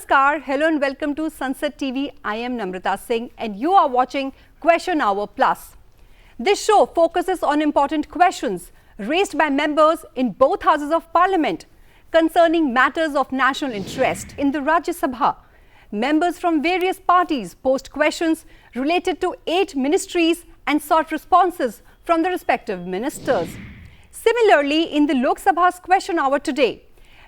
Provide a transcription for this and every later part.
Namaskar, hello and welcome to Sansad TV. I am Namrata Singh and you are watching Question Hour Plus. This show focuses on important questions raised by members in both houses of Parliament concerning matters of national interest. In the Rajya Sabha, members from various parties post questions related to 8 ministries and sought responses from the respective ministers. Similarly, in the Lok Sabha's Question Hour today,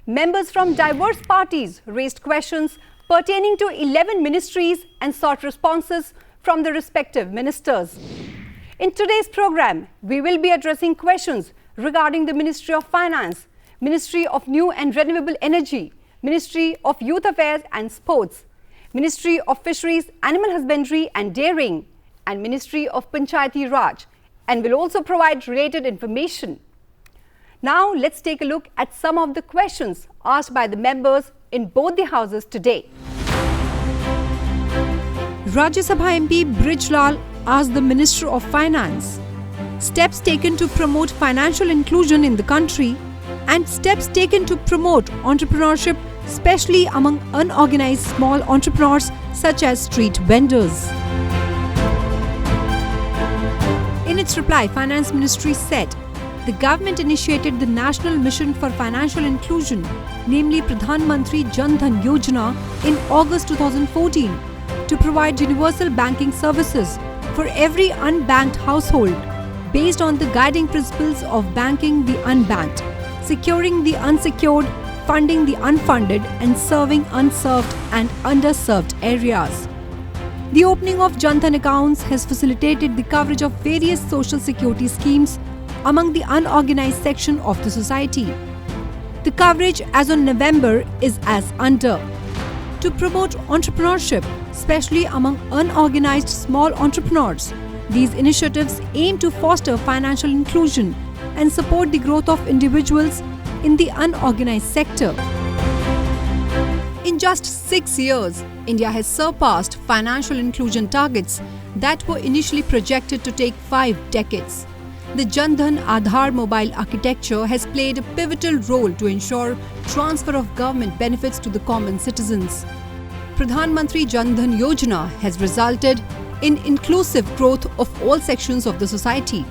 members from diverse parties raised questions pertaining to 11 ministries and sought responses from the respective ministers. In today's program, we will be addressing questions regarding the Ministry of Finance, Ministry of New and Renewable Energy, Ministry of Youth Affairs and Sports, Ministry of Fisheries, Animal Husbandry and Dairying, and Ministry of Panchayati Raj, and will also provide related information. Now, let's take a look at some of the questions asked by the members in both the houses today. Rajya Sabha MP Brijlal asked the Minister of Finance, steps taken to promote financial inclusion in the country and steps taken to promote entrepreneurship, especially among unorganized small entrepreneurs such as street vendors. In its reply, Finance Ministry said, the government initiated the National Mission for Financial Inclusion, namely Parliamentary Jan Dhan Yojana, in August 2014 to provide universal banking services for every unbanked household based on the guiding principles of banking the unbanked, securing the unsecured, funding the unfunded, and serving unserved and underserved areas. The opening of Jan Dhan accounts has facilitated the coverage of various social security schemes among the unorganized section of the society. The coverage as on November is as under. To promote entrepreneurship, especially among unorganized small entrepreneurs, these initiatives aim to foster financial inclusion and support the growth of individuals in the unorganized sector. In just 6 years, India has surpassed financial inclusion targets that were initially projected to take 5 decades. The Jan Dhan Aadhaar mobile architecture has played a pivotal role to ensure transfer of government benefits to the common citizens. Parliamentary Jan Dhan Yojana has resulted in inclusive growth of all sections of the society.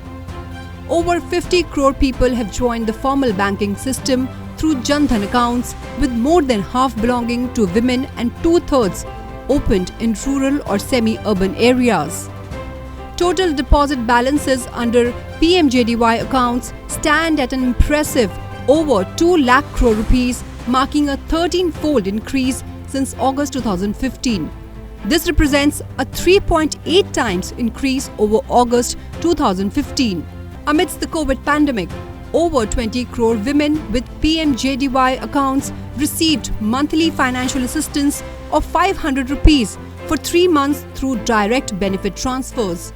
Over 50 crore people have joined the formal banking system through Jan Dhan accounts, with more than half belonging to women and 2/3 opened in rural or semi-urban areas. Total deposit balances under PMJDY accounts stand at an impressive over 2 lakh crore rupees, marking a 13-fold increase since August 2015. This represents a 3.8 times increase over August 2015. Amidst the COVID pandemic, over 20 crore women with PMJDY accounts received monthly financial assistance of 500 rupees for 3 months through direct benefit transfers.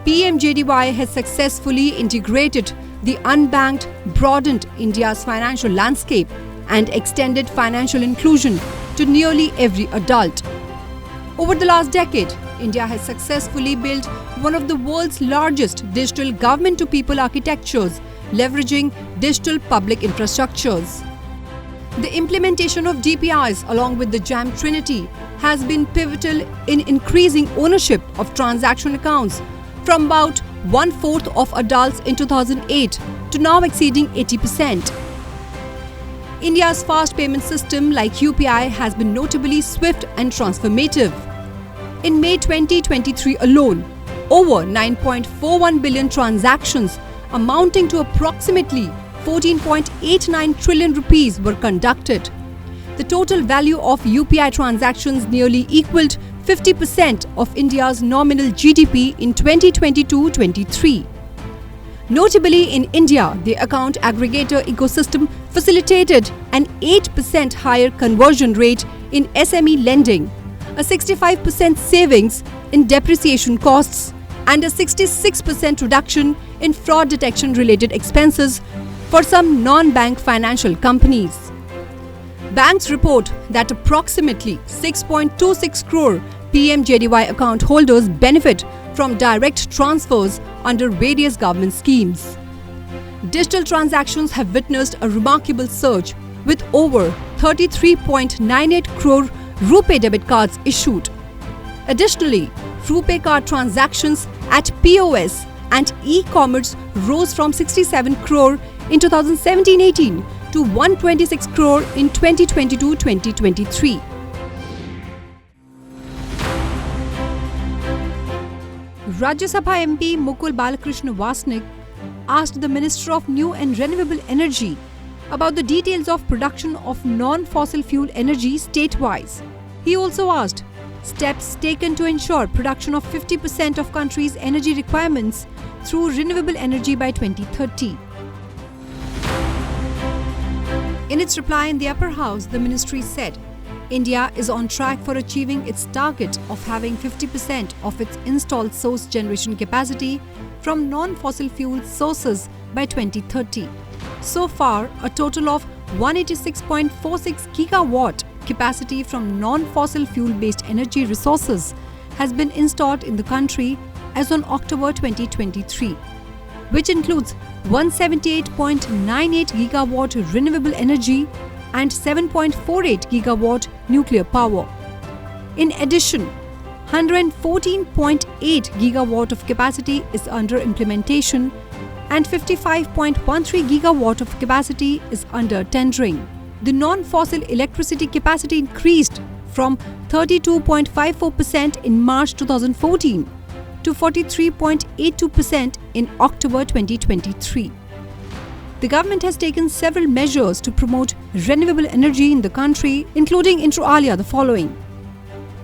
PMJDY has successfully integrated the unbanked, broadened India's financial landscape and extended financial inclusion to nearly every adult. Over the last decade, India has successfully built one of the world's largest digital government-to-people architectures, leveraging digital public infrastructures. The implementation of DPIs along with the JAM Trinity has been pivotal in increasing ownership of transaction accounts from about 1/4 of adults in 2008 to now exceeding 80%. India's fast payment system like UPI has been notably swift and transformative. In May 2023 alone, over 9.41 billion transactions amounting to approximately 14.89 trillion rupees were conducted. The total value of UPI transactions nearly equaled 50% of India's nominal GDP in 2022-23. Notably, in India, the account aggregator ecosystem facilitated an 8% higher conversion rate in SME lending, a 65% savings in depreciation costs, and a 66% reduction in fraud detection related expenses for some non-bank financial companies. Banks report that approximately 6.26 crore PMJDY account holders benefit from direct transfers under various government schemes. Digital transactions have witnessed a remarkable surge, with over 33.98 crore RuPay debit cards issued. Additionally, RuPay card transactions at POS and e-commerce rose from 67 crore in 2017-18 to 126 crore in 2022-2023. Rajya Sabha MP Mukul Balakrishna Vasnik asked the Minister of New and Renewable Energy about the details of production of non-fossil fuel energy state-wise. He also asked steps taken to ensure production of 50% of country's energy requirements through renewable energy by 2030. In its reply in the upper house, the ministry said, India is on track for achieving its target of having 50% of its installed source generation capacity from non-fossil fuel sources by 2030. So far, a total of 186.46 gigawatt capacity from non-fossil fuel-based energy resources has been installed in the country as on October 2023, which includes 178.98 gigawatt renewable energy and 7.48 gigawatt nuclear power. In addition, 114.8 gigawatt of capacity is under implementation and 55.13 gigawatt of capacity is under tendering. The non-fossil electricity capacity increased from 32.54% in March 2014 to 43.82% in October 2023. The government has taken several measures to promote renewable energy in the country, including inter alia the following: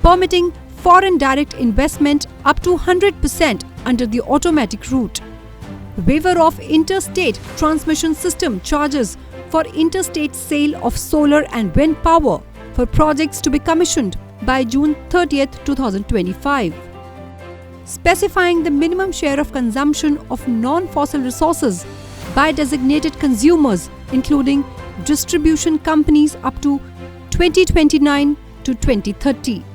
permitting foreign direct investment up to 100% under the automatic route, waiver of interstate transmission system charges for interstate sale of solar and wind power for projects to be commissioned by June 30th, 2025, specifying the minimum share of consumption of non-fossil resources by designated consumers, including distribution companies up to 2029 to 2030,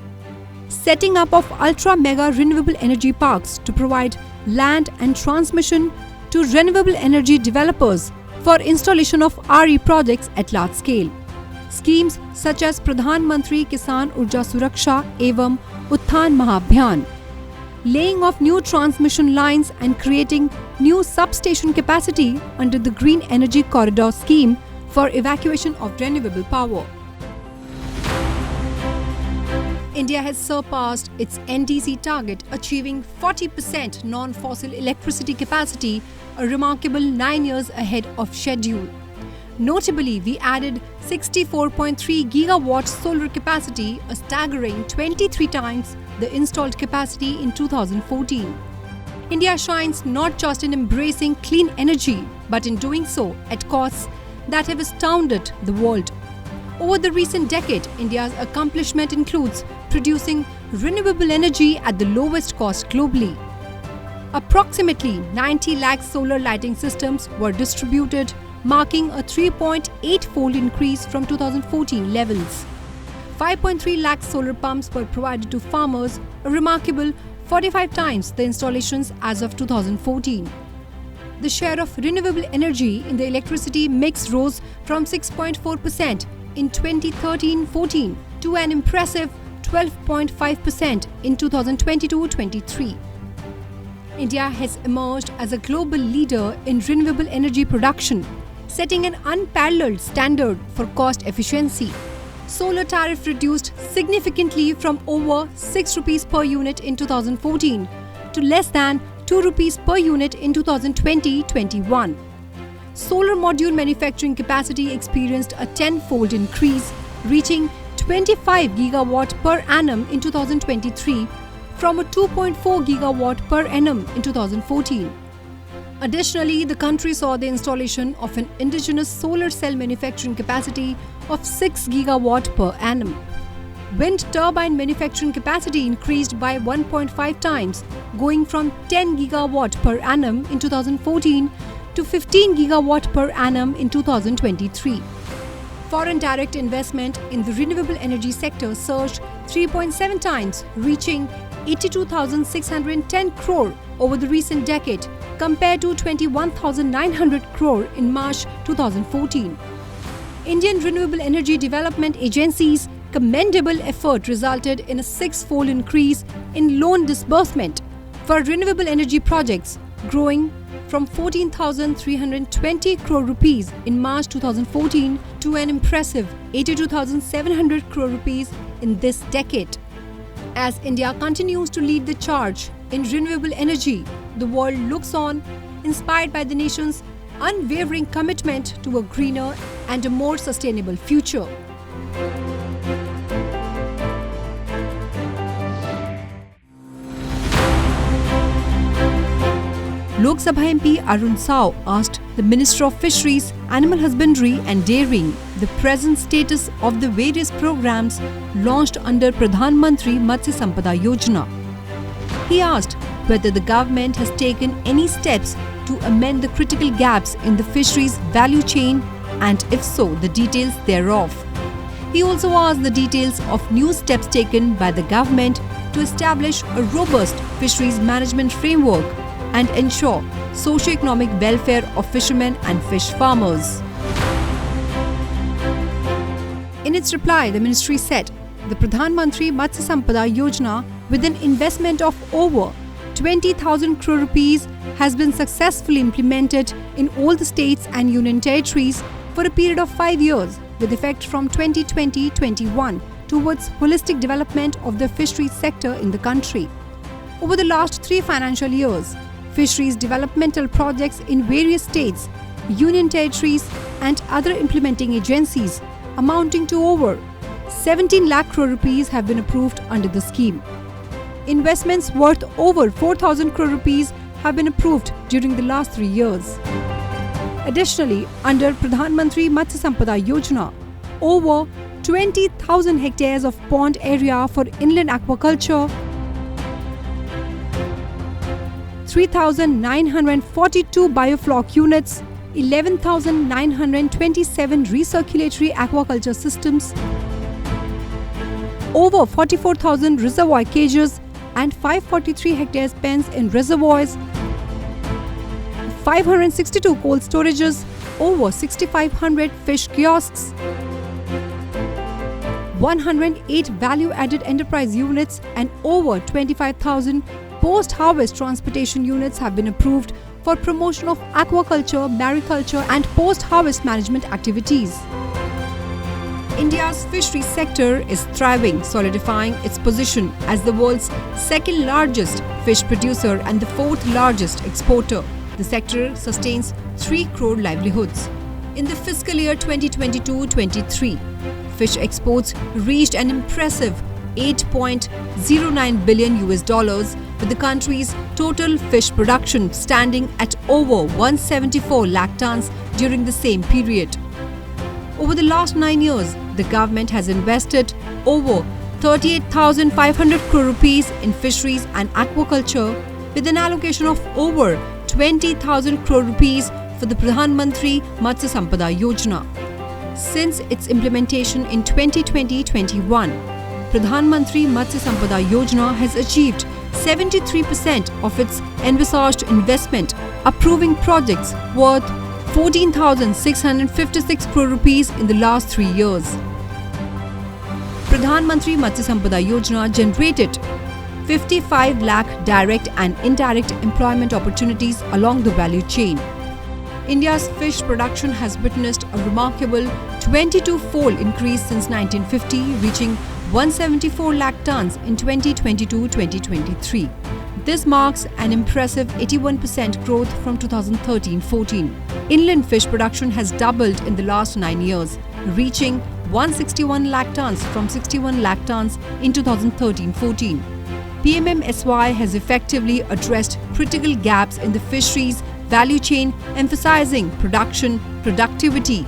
setting up of ultra-mega renewable energy parks to provide land and transmission to renewable energy developers for installation of RE projects at large scale. Schemes such as Pradhan Mantri Kisan Urja Suraksha Evam Utthan Mahabhiyan, laying of new transmission lines and creating new substation capacity under the Green Energy Corridor scheme for evacuation of renewable power. India has surpassed its NDC target, achieving 40% non-fossil electricity capacity, a remarkable 9 years ahead of schedule. Notably, we added 64.3 gigawatt solar capacity, a staggering 23 times the installed capacity in 2014. India shines not just in embracing clean energy, but in doing so at costs that have astounded the world. Over the recent decade, India's accomplishment includes producing renewable energy at the lowest cost globally. Approximately 90 lakh solar lighting systems were distributed, marking a 3.8-fold increase from 2014 levels. 5.3 lakh solar pumps were provided to farmers, a remarkable 45 times the installations as of 2014. The share of renewable energy in the electricity mix rose from 6.4% in 2013-14 to an impressive 12.5% in 2022-23. India has emerged as a global leader in renewable energy production, setting an unparalleled standard for cost efficiency. Solar tariff reduced significantly from over 6 rupees per unit in 2014 to less than 2 rupees per unit in 2020-21. Solar module manufacturing capacity experienced a 10-fold increase, reaching 25 gigawatt per annum in 2023 from a 2.4 gigawatt per annum in 2014. Additionally, the country saw the installation of an indigenous solar cell manufacturing capacity of 6 gigawatt per annum. Wind turbine manufacturing capacity increased by 1.5 times, going from 10 gigawatt per annum in 2014 to 15 gigawatt per annum in 2023. Foreign direct investment in the renewable energy sector surged 3.7 times, reaching 82,610 crore over the recent decade, compared to 21,900 crore in March 2014. Indian renewable energy development agencies commendable effort resulted in a six-fold increase in loan disbursement for renewable energy projects, growing from 14,320 crore rupees in March 2014 to an impressive 82,700 crore rupees in this decade. As India continues to lead the charge in renewable energy, the world looks on, inspired by the nation's unwavering commitment to a greener and a more sustainable future. Lok Sabha MP Arun Sao asked the Minister of Fisheries, Animal Husbandry and Dairying the present status of the various programs launched under Parliamentary Matsya Sampada Yojana. He asked whether the government has taken any steps to amend the critical gaps in the fisheries value chain and if so, the details thereof. He also asked the details of new steps taken by the government to establish a robust fisheries management framework and ensure socio-economic welfare of fishermen and fish farmers. In its reply, the ministry said the Parliamentary Matsya Sampada Yojana, with an investment of over 20,000 crore rupees, has been successfully implemented in all the states and union territories for a period of 5 years, with effect from 2020-21 towards holistic development of the fisheries sector in the country. Over the last 3 financial years, fisheries developmental projects in various states, union territories and other implementing agencies amounting to over 17 lakh crore rupees have been approved under the scheme. Investments worth over 4,000 crore rupees have been approved during the last 3 years. Additionally, under Parliamentary Matsya Sampada Yojana, over 20,000 hectares of pond area for inland aquaculture, 3,942 biofloc units, 11,927 recirculatory aquaculture systems, over 44,000 reservoir cages and 543 hectares pens in reservoirs, 562 cold storages, over 6,500 fish kiosks, 108 value-added enterprise units and over 25,000 post-harvest transportation units have been approved for promotion of aquaculture, mariculture and post-harvest management activities. India's fisheries sector is thriving, solidifying its position as the world's second largest fish producer and the fourth largest exporter. The sector sustains 3 crore livelihoods. In the fiscal year 2022-23, fish exports reached an impressive $8.09 billion, with the country's total fish production standing at over 174 lakh tons during the same period. Over the last 9 years, the government has invested over 38,500 crore rupees in fisheries and aquaculture, with an allocation of over 20,000 crore rupees for the Parliamentary Matsya Sampada Yojana. Since its implementation in 2020-21, Parliamentary Matsya Sampada Yojana has achieved 73% of its envisaged investment, approving projects worth 14,656 crore rupees in the last 3 years. Parliamentary Matsya Sampada Yojana generated 55 lakh direct and indirect employment opportunities along the value chain. India's fish production has witnessed a remarkable 22-fold increase since 1950, reaching 174 lakh tons in 2022-2023. This marks an impressive 81% growth from 2013-14. Inland fish production has doubled in the last 9 years, reaching 161 lakh tons from 61 lakh tons in 2013-14. PMMSY has effectively addressed critical gaps in the fisheries value chain, emphasizing production, productivity,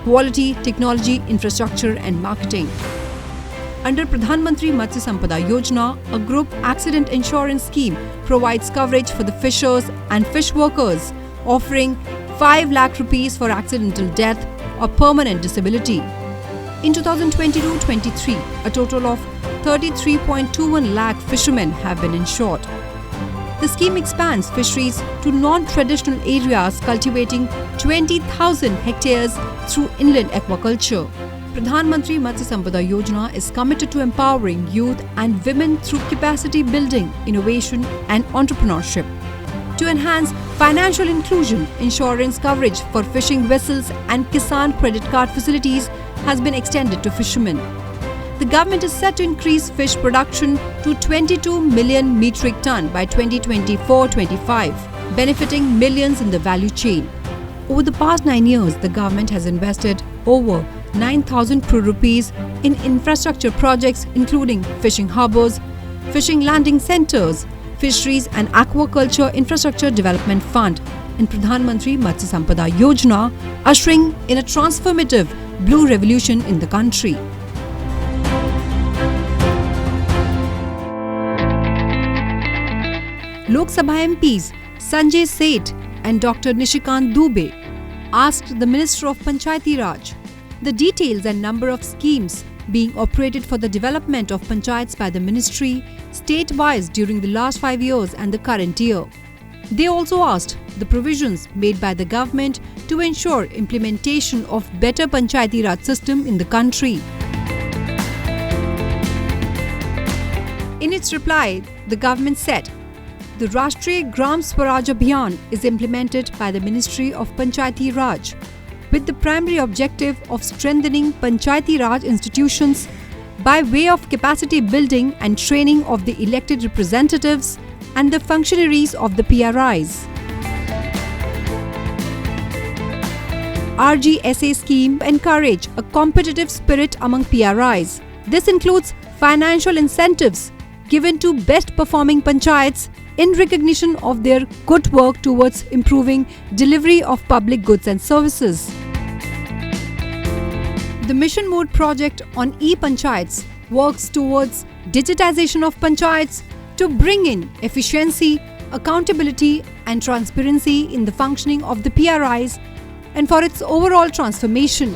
quality, technology, infrastructure and marketing. Under Parliamentary Matsya Sampada Yojana, a group accident insurance scheme provides coverage for the fishers and fish workers, offering 5 lakh rupees for accidental death or permanent disability. In 2022-23, a total of 33.21 lakh fishermen have been insured. The scheme expands fisheries to non-traditional areas, cultivating 20,000 hectares through inland aquaculture. Pradhanmantri Matsya Sampada Yojana is committed to empowering youth and women through capacity building, innovation and entrepreneurship. To enhance financial inclusion, insurance coverage for fishing vessels and Kisan credit card facilities has been extended to fishermen. The government is set to increase fish production to 22 million metric ton by 2024-25, benefiting millions in the value chain. Over the past 9 years, the government has invested over 9,000 crore rupees in infrastructure projects including fishing harbours, fishing landing centres, Fisheries and Aquaculture Infrastructure Development Fund and Pradhanmantri Matsya Sampada Yojana, ushering in a transformative blue revolution in the country. Lok Sabha MPs Sanjay Seth and Dr. Nishikant Dubey asked the Minister of Panchayati Raj the details and number of schemes being operated for the development of panchayats by the ministry state-wise during the last 5 years and the current year. They also asked the provisions made by the government to ensure implementation of better Panchayati Raj system in the country. In its reply, the government said, the Rashtriya Gram Swaraj Abhiyan is implemented by the Ministry of Panchayati Raj with the primary objective of strengthening Panchayati Raj institutions by way of capacity building and training of the elected representatives and the functionaries of the PRIs. RGSA scheme encourage a competitive spirit among PRIs. This includes financial incentives given to best performing panchayats in recognition of their good work towards improving delivery of public goods and services. The Mission Mode project on e-Panchayats works towards digitization of panchayats to bring in efficiency, accountability and transparency in the functioning of the PRIs and for its overall transformation.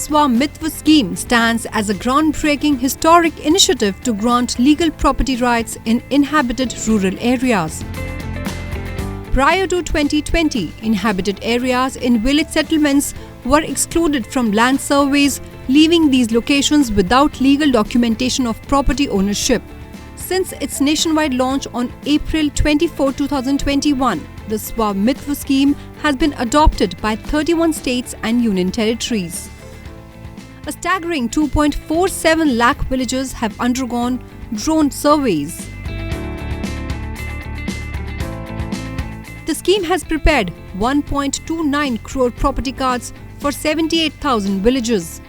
Swamitva scheme stands as a groundbreaking historic initiative to grant legal property rights in inhabited rural areas. Prior to 2020, inhabited areas in village settlements were excluded from land surveys, leaving these locations without legal documentation of property ownership. Since its nationwide launch on April 24, 2021, the Swamitva scheme has been adopted by 31 states and union territories. A staggering 2.47 lakh villages have undergone drone surveys. The scheme has prepared 1.29 crore property cards for 78,000 villages.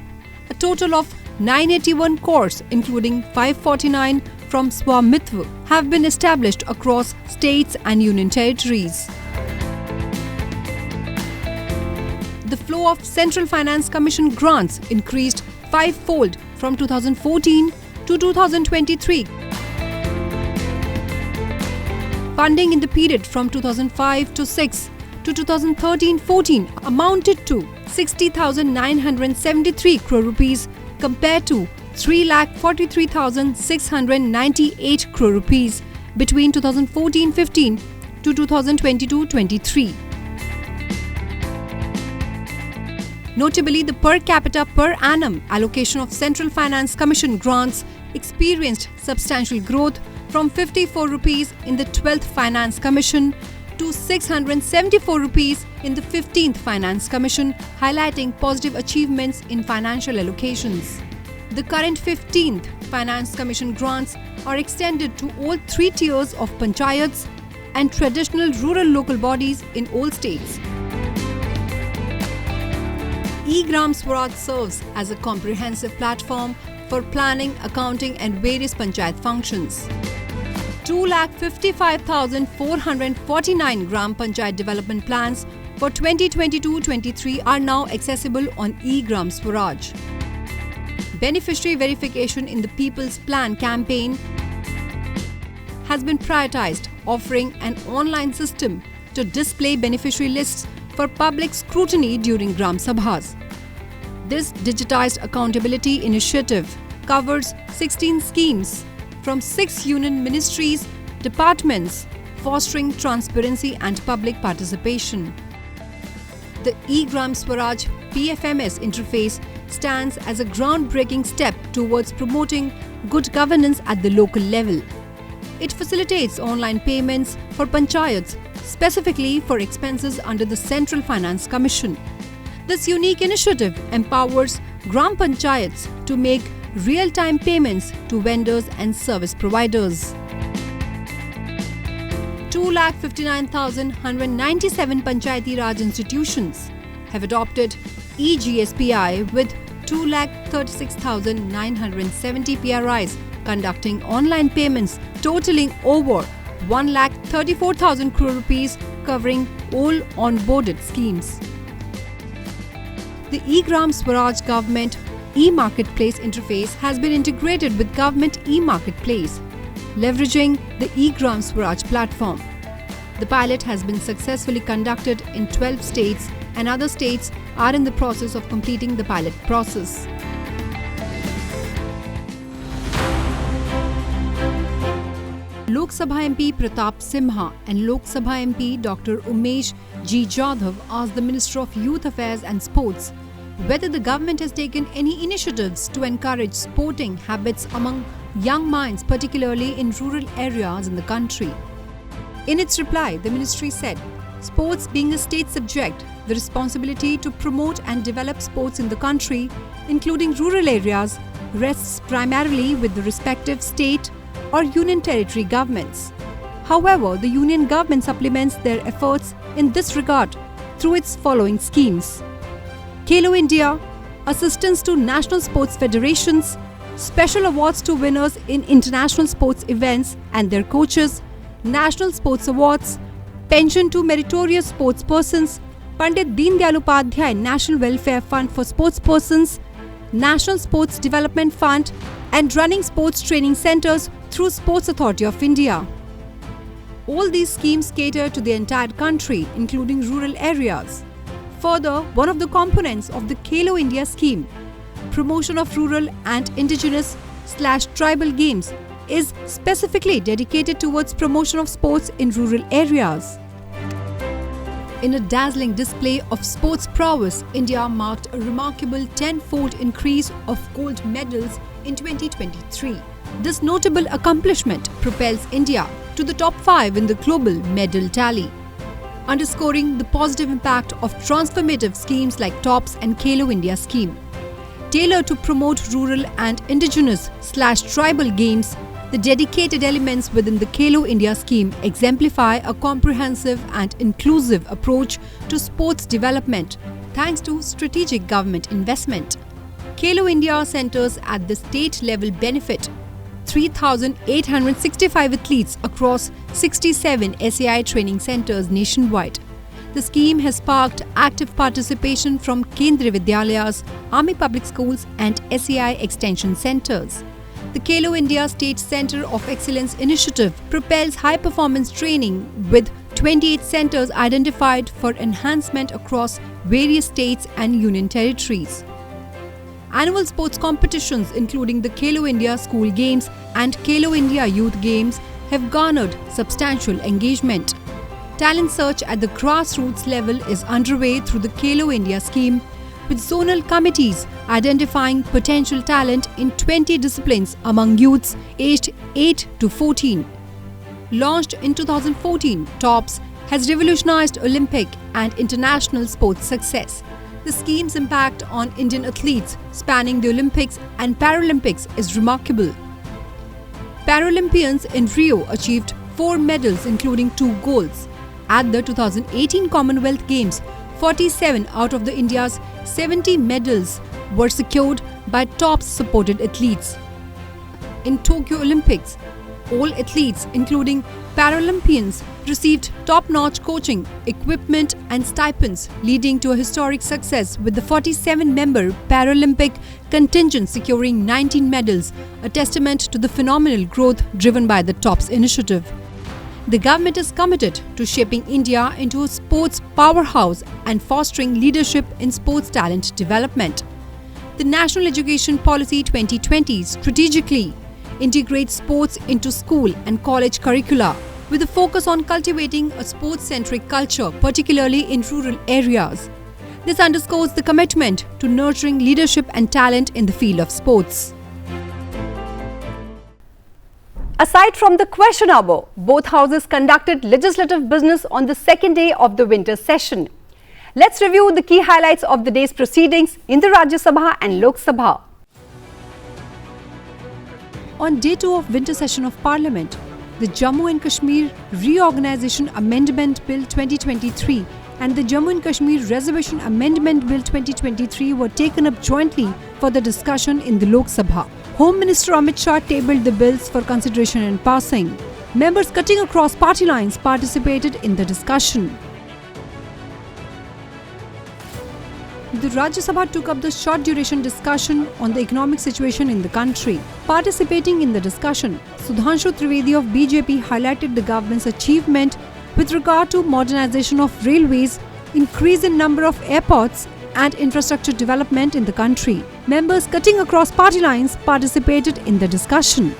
A total of 981 cores, including 549 from Swamitva, have been established across states and union territories. The flow of Central Finance Commission grants increased five-fold from 2014 to 2023. Funding in the period from 2005 to 6 to 2013-14 amounted to 60,973 crore rupees compared to 3,43,698 crore rupees between 2014-15 to 2022-23. Notably, the per capita per annum allocation of Central Finance Commission grants experienced substantial growth from 54 rupees in the 12th Finance Commission to 674 rupees in the 15th Finance Commission, highlighting positive achievements in financial allocations. The current 15th Finance Commission grants are extended to all three tiers of panchayats and traditional rural local bodies in all states. E-Gram Swaraj serves as a comprehensive platform for planning, accounting and various panchayat functions. 2,55,449 Gram Panchayat development plans for 2022-23 are now accessible on E-Gram Swaraj. Beneficiary verification in the People's Plan campaign has been prioritized, offering an online system to display beneficiary lists for public scrutiny during Gram Sabhas. This digitized accountability initiative covers 16 schemes from 6 union ministries, departments, fostering transparency and public participation. The E-Gram Swaraj PFMS interface stands as a groundbreaking step towards promoting good governance at the local level. It facilitates online payments for panchayats, specifically for expenses under the Central Finance Commission. This unique initiative empowers Gram Panchayats to make real-time payments to vendors and service providers. 2,59,197 Panchayati Raj institutions have adopted eGSPI with 2,36,970 PRIs conducting online payments totaling over 1,34,000 crore rupees covering all onboarded schemes. The eGram Swaraj Government e-marketplace interface has been integrated with Government e-marketplace, leveraging the eGram Swaraj platform. The pilot has been successfully conducted in 12 states and other states are in the process of completing the pilot process. Lok Sabha MP Pratap Simha and Lok Sabha MP Dr. Umesh G. Jadhav asked the Minister of Youth Affairs and Sports whether the government has taken any initiatives to encourage sporting habits among young minds, particularly in rural areas in the country. In its reply, the ministry said, sports being a state subject, the responsibility to promote and develop sports in the country, including rural areas, rests primarily with the respective state or union territory governments. However, the union government supplements their efforts in this regard through its following schemes: Khelo India, assistance to national sports federations, special awards to winners in international sports events and their coaches, national sports awards, pension to meritorious sports persons, Pandit Deen Dayal Upadhyay National Welfare Fund for sports persons, National Sports Development Fund, and running sports training centers through Sports Authority of India. All these schemes cater to the entire country, including rural areas. Further, one of the components of the Khelo India scheme, promotion of rural and indigenous/tribal games, is specifically dedicated towards promotion of sports in rural areas. In a dazzling display of sports prowess, India marked a remarkable 10-fold increase of gold medals in 2023. This notable accomplishment propels India to the top 5 in the global medal tally, underscoring the positive impact of transformative schemes like TOPS and Khelo India scheme. Tailored to promote rural and indigenous/tribal games, the dedicated elements within the Khelo India scheme exemplify a comprehensive and inclusive approach to sports development thanks to strategic government investment. Khelo India centers at the state level benefit 3,865 athletes across 67 SAI training centers nationwide. The scheme has sparked active participation from Kendriya Vidyalayas, Army Public Schools and SAI Extension Centers. The Khelo India State Centre of Excellence initiative propels high-performance training with 28 centres identified for enhancement across various states and union territories. Annual sports competitions including the Khelo India School Games and Khelo India Youth Games have garnered substantial engagement. Talent search at the grassroots level is underway through the Khelo India scheme, with zonal committees identifying potential talent in 20 disciplines among youths aged 8 to 14. Launched in 2014, TOPS has revolutionized Olympic and international sports success. The scheme's impact on Indian athletes spanning the Olympics and Paralympics is remarkable. Paralympians in Rio achieved 4 medals including 2 golds. At the 2018 Commonwealth Games, 47 out of the India's 70 medals were secured by TOPS-supported athletes. In Tokyo Olympics, all athletes, including Paralympians, received top-notch coaching, equipment and stipends, leading to a historic success with the 47-member Paralympic contingent securing 19 medals, a testament to the phenomenal growth driven by the TOPS initiative. The government is committed to shaping India into a sports powerhouse and fostering leadership in sports talent development. The National Education Policy 2020 strategically integrates sports into school and college curricula with a focus on cultivating a sports-centric culture, particularly in rural areas. This underscores the commitment to nurturing leadership and talent in the field of sports. Aside from the question hour, both houses conducted legislative business on the second day of the winter session. Let's review the key highlights of the day's proceedings in the Rajya Sabha and Lok Sabha. On day 2 of winter session of Parliament, the Jammu and Kashmir Reorganisation Amendment Bill 2023 and the Jammu and Kashmir Reservation Amendment Bill 2023 were taken up jointly for the discussion in the Lok Sabha. Home Minister Amit Shah tabled the bills for consideration and passing. Members cutting across party lines participated in the discussion. The Rajya Sabha took up the short duration discussion on the economic situation in the country. Participating in the discussion, Sudhanshu Trivedi of BJP highlighted the government's achievement with regard to modernization of railways, increase in number of airports and infrastructure development in the country. Members cutting across party lines participated in the discussion.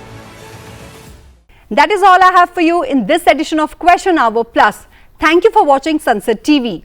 That is all I have for you in this edition of Question Hour Plus. Thank you for watching Sansad TV.